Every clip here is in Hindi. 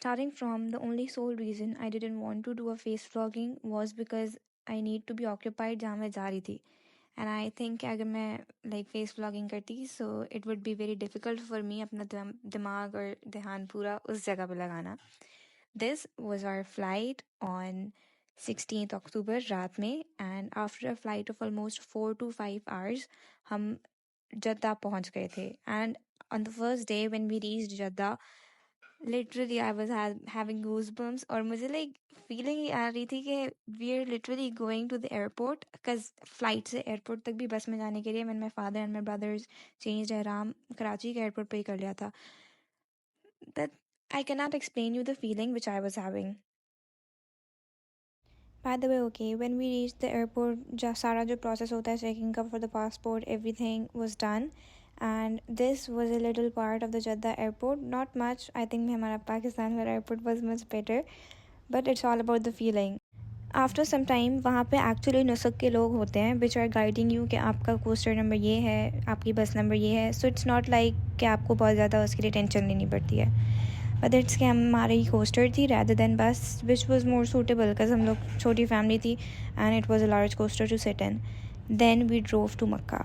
Starting from the only sole reason I didn't want to do a face vlogging was because I need to be occupied जहाँ मैं जा रही थी. And I think अगर मैं like face vlogging करती so it would be very difficult for me अपना दिमाग और ध्यान पूरा उस जगह पे लगाना. This was our flight on 16th October रात में, and after a flight of almost 4 to 5 hours हम जद्दा पहुंच गए थे. And on the first day when we reached Jeddah, literally I was having goosebumps और मुझे like feeling आ रही थी कि we are literally going to the airport because flight से airport तक भी बस में जाने के लिए when my father and my brothers changed ihram Karachi के airport पे ही कर लिया था. That I cannot explain you the feeling which I was having. By the way, okay, when we reached the airport, सारा जो process होता है checking का for the passport, everything was done. And this was a little part of the Jeddah airport. Not much. I think हमारा Pakistan वाला airport was much better. But it's all about the feeling. After some time वहाँ पे actually नुसक के लोग होते हैं which are guiding you कि आपका coaster number ये है, आपकी बस number ये है. So it's not like कि आपको बहुत ज़्यादा उसके लिए टेंशन लेनी पड़ती है. But it's कि हमारी coaster थी rather than bus, which was more suitable because हम लोग छोटी family थी and it was a large coaster to sit in. Then we drove to Makkah.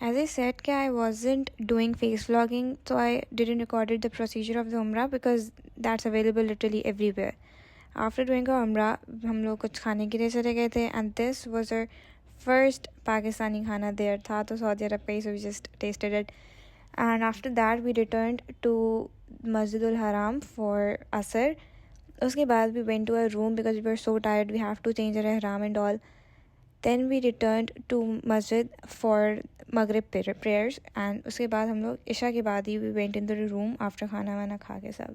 As I said कि I wasn't doing face vlogging, so I didn't record the procedure of the Umrah because that's available literally everywhere. After doing our Umrah, हम लोग कुछ खाने के लिए चले गए थे and this was our first Pakistani खाना there था तो Saudi Arab का ही, so we just tasted it. And after that we returned to Masjidul Haram for Asr. उसके बाद we went to our room because we were so tired, we have to change our ihram and all. Then we returned to Masjid for Maghrib prayers and उसके बाद हम लोग इशा के बाद ही we went into the room after खाना वाना खा के सब.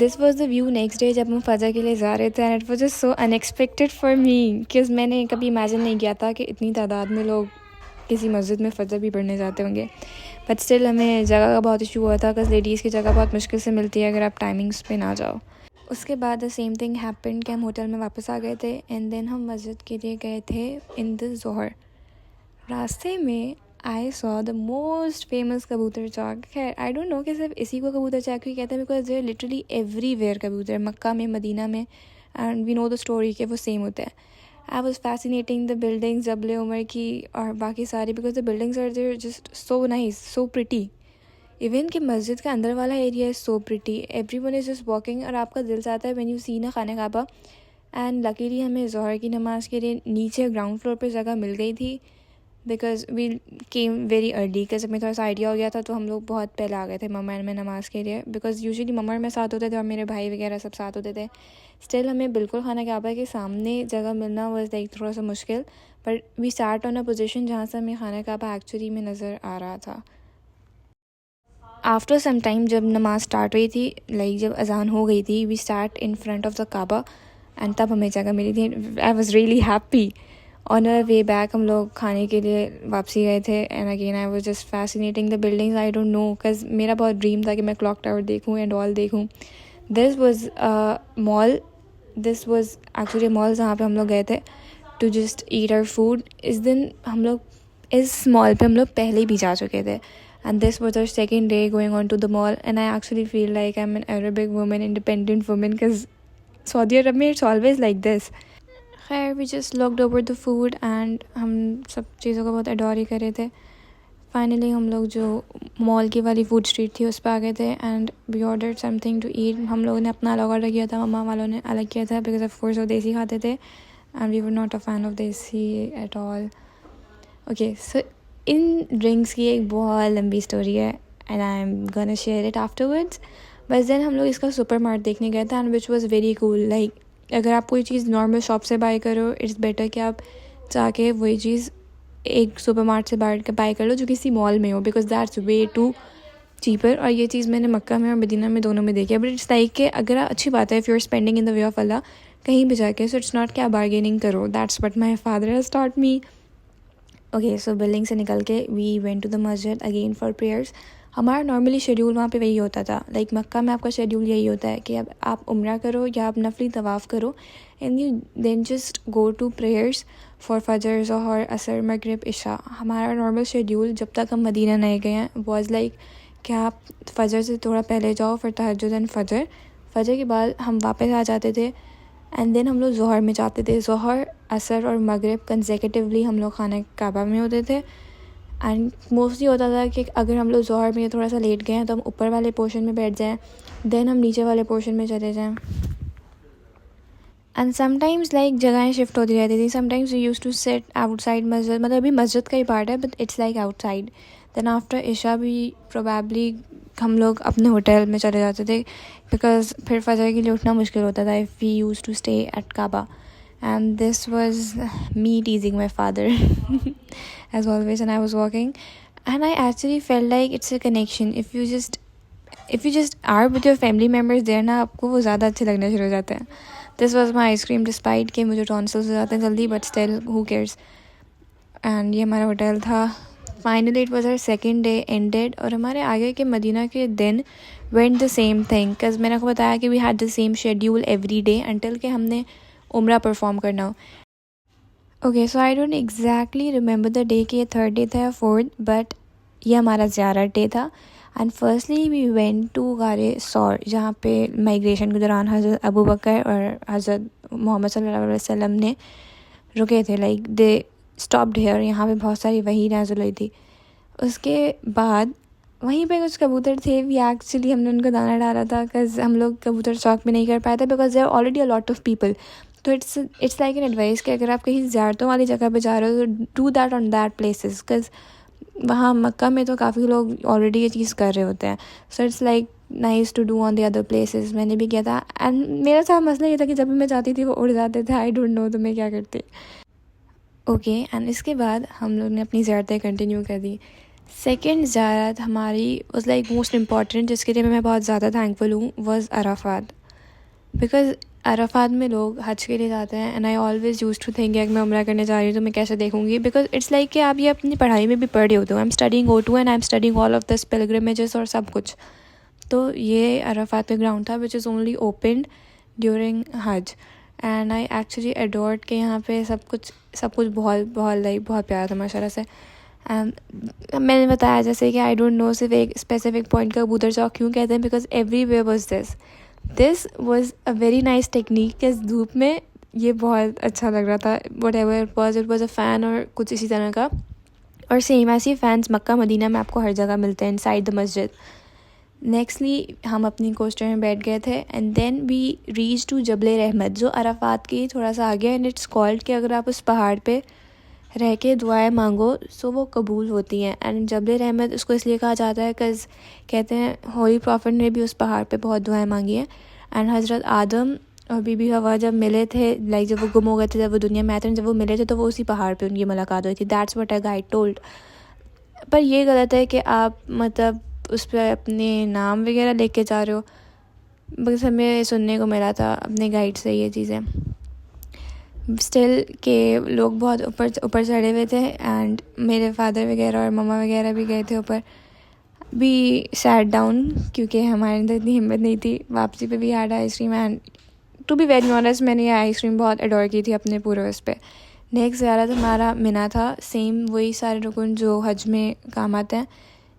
This was the view next day जब हम फजर के लिए जा रहे थे and it was just so unexpected for me because मैंने कभी imagine नहीं किया था कि इतनी तादाद में लोग किसी मस्जिद में फजर भी पढ़ने जाते होंगे. But still हमें जगह का बहुत इशू हुआ था because लेडीज़ की जगह बहुत मुश्किल से मिलती है अगर आप टाइमिंग्स पे ना जाओ. उसके बाद the same thing happened कि हम होटल में वापस आ गए थे and then हम मस्जिद के लिए गए थे in the Zohar. रास्ते में I saw the most famous कबूतर चौक. खैर I don't know कि सिर्फ इसी को कबूतर चौक ही कहते हैं because they're literally everywhere कबूतर, मक्का में, मदीना में, and we know the story कि वो सेम होते हैं. I was fascinating the buildings जबले उमर की और बाकी सारी because the buildings are there just so nice, so pretty. Even कि मस्जिद का अंदर वाला area is so pretty. Everyone is just walking और आपका दिल चाहता है when you see ना खाने काबा. And luckily हमें ज़ोहर की नमाज़ के लिए नीचे ग्राउंड फ्लोर पर जगह मिल गई थी because we came very early because हमें थोड़ा सा आइडिया हो गया था तो हम लोग बहुत पहले आ गए थे मम्मा में नमाज़ के लिए because usually मम्मा में साथ होते थे और मेरे भाई वगैरह सब साथ होते थे. Still हमें बिल्कुल खाना काबा के सामने जगह मिलना was like थोड़ा सा मुश्किल, but we sat on a position जहाँ से हमें खाना काबा एक्चुअली में नज़र आ रहा था. After some time जब नमाज़ स्टार्ट हुई थी like जब अजान हो गई थी we sat in front of the Kaaba and तब हमें जगह मिली थी. I was really happy. On a way back हम लोग खाने के लिए वापसी गए थे and again I was just fascinating the buildings. I don't know because मेरा बहुत ड्रीम था कि मैं क्लॉक टावर देखूँ एंड ऑल देखूँ. This was a mall. This was actually mall जहाँ पे हम लोग गए थे to just eat our food. इस दिन हम लोग इस मॉल पे हम लोग पहले भी जा चुके थे and this was our second day going on to the mall, and I actually feel like I'm an Arabic woman, independent woman, because Saudi Arabia it's always like this. खैर we just looked over the food and हम सब चीज़ों को बहुत adore ही कर रहे थे. फाइनली हम लोग जो मॉल की वाली फूड स्ट्रीट थी उस पर आ गए थे and we ordered something to eat. हम लोगों ने अपना अलग ऑर्डर किया था, मम्मा वालों ने अलग किया था बिकॉज ऑफ कोर्स वो देसी खाते थे and we were not a fan of desi at all. Okay so in drinks की एक बहुत लंबी स्टोरी है and I am gonna share it afterwards. बस देन हम लोग इसका सुपर मार्ट देखने गए थे and which was very cool. Like अगर आप कोई चीज़ नॉर्मल शॉप से बाय करो इट्स बेटर कि आप जाके वही चीज़ एक सुपर मार्ट से बाय कर लो जो किसी मॉल में हो, because that's way too cheaper. और ये चीज़ मैंने मक्का में और मदीना में दोनों में देखी है. बट इट्स लाइक कि अगर अच्छी बात है if you are spending in the way of Allah कहीं भी जाके, सो इट्स नॉट कि आप बार्गेनिंग करो. That's what my father has taught me. Okay so building से निकल के वी वेंट टू द मस्जिद अगेन फॉर प्रेयर्स. हमारा नॉर्मली शेड्यूल वहाँ पे वही होता था. लाइक मक्का में आपका शेड्यूल यही होता है कि अब आप उम्रा करो या आप नफली तवाफ़ करो and you then just go to prayers for फजर, ज़ोहर, असर, मगरिब, इशा. हमारा नॉर्मल शेड्यूल जब तक हम मदीना नहीं गए हैं वॉज लाइक कि आप फजर से थोड़ा पहले जाओ फिर तहज्जुद एंड फजर के बाद हम वापस आ जाते थे एंड देन हम लोग ज़ोहर में जाते थे. ज़ोहर, असर और मगरिब कंसेक्यूटिवली हम लोग खाना काबा में होते थे. एंड मोस्टली होता था कि अगर हम लोग ज़ोहर में थोड़ा सा लेट गए हैं तो हम ऊपर वाले पोर्शन में बैठ जाएं, देन हम नीचे वाले पोर्शन में चले जाएं. एंड समटाइम्स लाइक जगहें शिफ्ट होती रहती थी. Sometimes we use to sit outside masjid, मतलब अभी मस्जिद का ही पार्ट है but it's like outside. Then after Isha भी प्रोबेबली हम लोग अपने होटल में चले जाते थे बिकॉज फिर फजर के लिए उठना मुश्किल होता था if we use to stay at Kaaba. And this was me teasing my father as always, and I was walking and I actually felt like it's a connection. If you just are with your family members there ना, आपको वो ज़्यादा अच्छे लगने शुरू हो जाते हैं. This was my ice cream despite कि मुझे tonsils हो जाते हैं जल्दी, but still who cares. And ये हमारा होटल था. Finally it was our second day ended और हमारे आगे के मदीना के दिन went the same thing because मैंने आपको बताया कि we had the same schedule every day until कि हमने उम्रा परफॉर्म करना हो. Okay so I don't exactly remember the day कि ये थर्ड डे था या फोर्थ, बट ये हमारा ज़ियारत डे था. And firstly we went to गारे सौर जहाँ पे माइग्रेशन के दौरान हज़रत अबू बकर और हज़रत मोहम्मद सल्लल्लाहु अलैहि वसल्लम ने रुके थे. Like they stopped here. यहाँ पे बहुत सारी वही नाज़िल हुई थी. उसके बाद वहीं पे कुछ कबूतर थे. वी एक्चुअली हमने उनको दाना डाला था बिकॉज हम लोग कबूतर स्टॉक में नहीं कर पाए थे because there already a lot of people. तो इट्स लाइक एन एडवाइस कि अगर आप कहीं ज़ियारतों वाली जगह पे जा रहे हो तो do that on that places because वहाँ मक्का में तो काफ़ी लोग ऑलरेडी ये चीज़ कर रहे होते हैं. So it's like nice to do on the other places. मैंने भी किया था एंड मेरा सारा मसला ये था कि जब भी मैं जाती थी वो उड़ जाते थे. आई डोंट नो तो मैं क्या करती. ओके एंड इसके बाद हम लोग ने अपनी ज़ियारतें कंटिन्यू कर दी. सेकेंड ज़ियारत हमारी वॉज लाइक मोस्ट इम्पॉर्टेंट, जिसके लिए मैं बहुत ज़्यादा थैंकफुल हूँ, वॉज अराफात. बिकॉज अराफात में लोग हज के लिए जाते हैं and I always use to think अगर मैं उम्रा करने जा रही हूँ तो मैं कैसे देखूँगी. बिकॉज इट्स लाइक कि आप ये अपनी पढ़ाई में भी पढ़ रहे होते हो. I am studying O2 and I am studying all of this pilgrimages और सब कुछ. तो ये अराफात का ग्राउंड था which is only opened during Hajj and I actually adored के यहाँ पे सब कुछ बहुत बहुत लाइक बहुत प्यारा था माशाल्लाह से. एंड मैंने बताया जैसे कि आई डोंट नो सिर्फ एक स्पेसिफिक पॉइंट का कबूतर चौक क्यों कहते हैं because every way was this was a very nice technique. इस धूप में ये बहुत अच्छा लग रहा था. What ever it was a fan और कुछ इसी तरह का. और सेम ऐसे फ़ैन्स मक्का मदीना में आपको हर जगह मिलते हैं इनसाइड द मस्जिद. नेक्स्टली हम अपनी कोस्टर में बैठ गए थे and then we reach to Jabal Rahmat जो अराफात की थोड़ा सा आगे. एंड इट्स कॉल्ड कि अगर आप उस पहाड़ पे रह के दुआएं मांगो सो वो कबूल होती हैं. एंड जबल रहमत उसको इसलिए कहा जाता है बिकॉज कहते हैं होली प्रॉफिट ने भी उस पहाड़ पे बहुत दुआएं मांगी हैं. एंड हज़रत आदम और बीबी हवा जब मिले थे, लाइक जब वो गुम हो गए थे, जब वो दुनिया में आए थे, जब वो मिले थे तो वो उसी पहाड़ पे उनकी मुलाकात हुई थी. That's what a guide told. पर ये गलत है कि आप मतलब उस पर अपने नाम वगैरह लेके जा रहे हो. बस हमें सुनने को मिला था अपने गाइड से ये चीज़ें. स्टिल के लोग बहुत ऊपर ऊपर चढ़े हुए थे एंड मेरे फादर वगैरह और मम्मा वगैरह भी गए थे ऊपर. वी सैट डाउन क्योंकि हमारे अंदर इतनी हिम्मत नहीं थी. वापसी पे भी had ice cream and to be very honest मैंने ये आइसक्रीम बहुत अडोर की थी अपने पूरे उस पर. नेक्स्ट ज़्यादा हमारा मिना था. सेम वही सारे रुकन जो हज में काम आते हैं.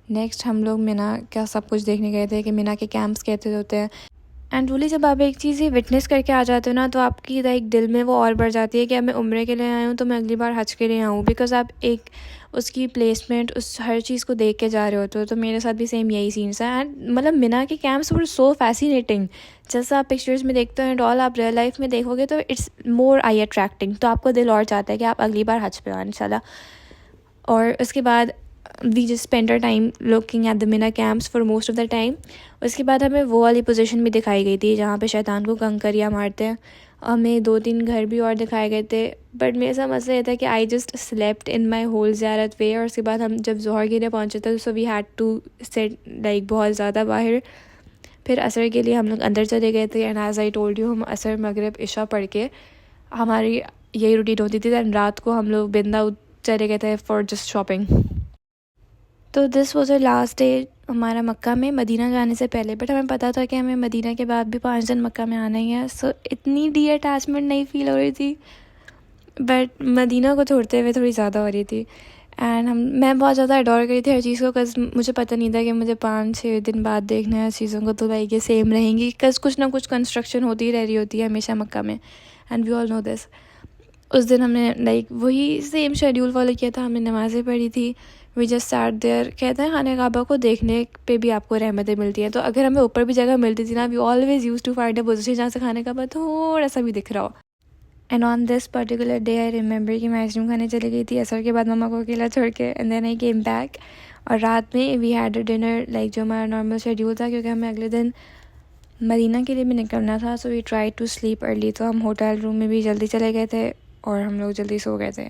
नेक्स्ट हम लोग मिना का सब कुछ देखने गए थे कि मिना के कैंप्स कैसे होते हैं. एंड रूली जब आप एक चीज़ विटनेस करके आ जाते हो ना तो आपकी लाइक दिल में वो और बढ़ जाती है कि अब मैं उम्रे के लिए आया हूँ तो मैं अगली बार हज के लिए आऊँ. बिकॉज आप एक उसकी प्लेसमेंट उस हर चीज़ को देख के जा रहे होते हो. तो मेरे साथ भी सेम यही सीन्स है. एंड मतलब मिना के कैंप्स वर सो फैसिनेटिंग. जैसा आप पिक्चर्स में देखते हो एंड ऑल आप रियल लाइफ में देखोगे तो इट्स मोर आई अट्रैक्टिंग. तो आपको दिल और चाहता है कि आप अगली बार हज पे आए इंशाल्लाह. और उसके बाद we just spend our time looking at the Mina camps for most of the time. उसके बाद हमें वो वाली पोजीशन भी दिखाई गई थी जहाँ पे शैतान को कंकरियाँ मारते हैं. हमें 2-3 घर भी और दिखाए गए थे. बट मेरे साथ मसला ये था कि I just slept in my whole ज़ियारत वे. और उसके बाद हम जब ज़ोहर के लिए पहुँचे थे so we had to sit like बहुत ज़्यादा बाहर. फिर असर के लिए हम लोग अंदर चले गए थे. And as I told you हम असर मगरिब इशा पढ़ के हमारी यही रूटीन होती थी. दैन रात को हम लोग बिंदा चले गए थे फॉर जस्ट शॉपिंग. तो this was a last day हमारा मक्का में मदीना जाने से पहले. बट हमें पता था कि हमें मदीना के बाद भी 5 दिन मक्का में आना ही है. सो इतनी डी अटैचमेंट नहीं फील हो रही थी. बट मदीना को छोड़ते हुए थोड़ी ज़्यादा हो रही थी. एंड मैं बहुत ज़्यादा अडोर करी थी हर चीज़ को. कस मुझे पता नहीं था कि मुझे 5-6 दिन बाद देखना है चीज़ों को. तो लाइक ये सेम रहेंगी. कस कुछ ना कुछ कंस्ट्रक्शन होती ही रह रही होती है हमेशा मक्का में. And we all know this. उस दिन हमने लाइक वही सेम शेड्यूल फॉलो किया था. हमने नमाज़ें पढ़ी थी. We just sat there. कहते हैं खाने काबा को देखने पे भी आपको रहमतें मिलती हैं. तो अगर हमें ऊपर भी जगह मिलती थी ना we always use to find a position जहाँ से खाने काबा थोड़ा सा भी दिख रहा हो. And on this particular day I remember कि मैं आइसक्रीम खाने चली गई थी असर के बाद मम्मा को अकेला छोड़ के. And then I came back. और रात में we had a dinner like जो हमारा नॉर्मल शेड्यूल था क्योंकि हमें अगले दिन मदीना के लिए भी निकलना था. So we try to sleep early. तो हम होटल रूम में भी जल्दी चले गए थे और हम लोग जल्दी सो गए थे.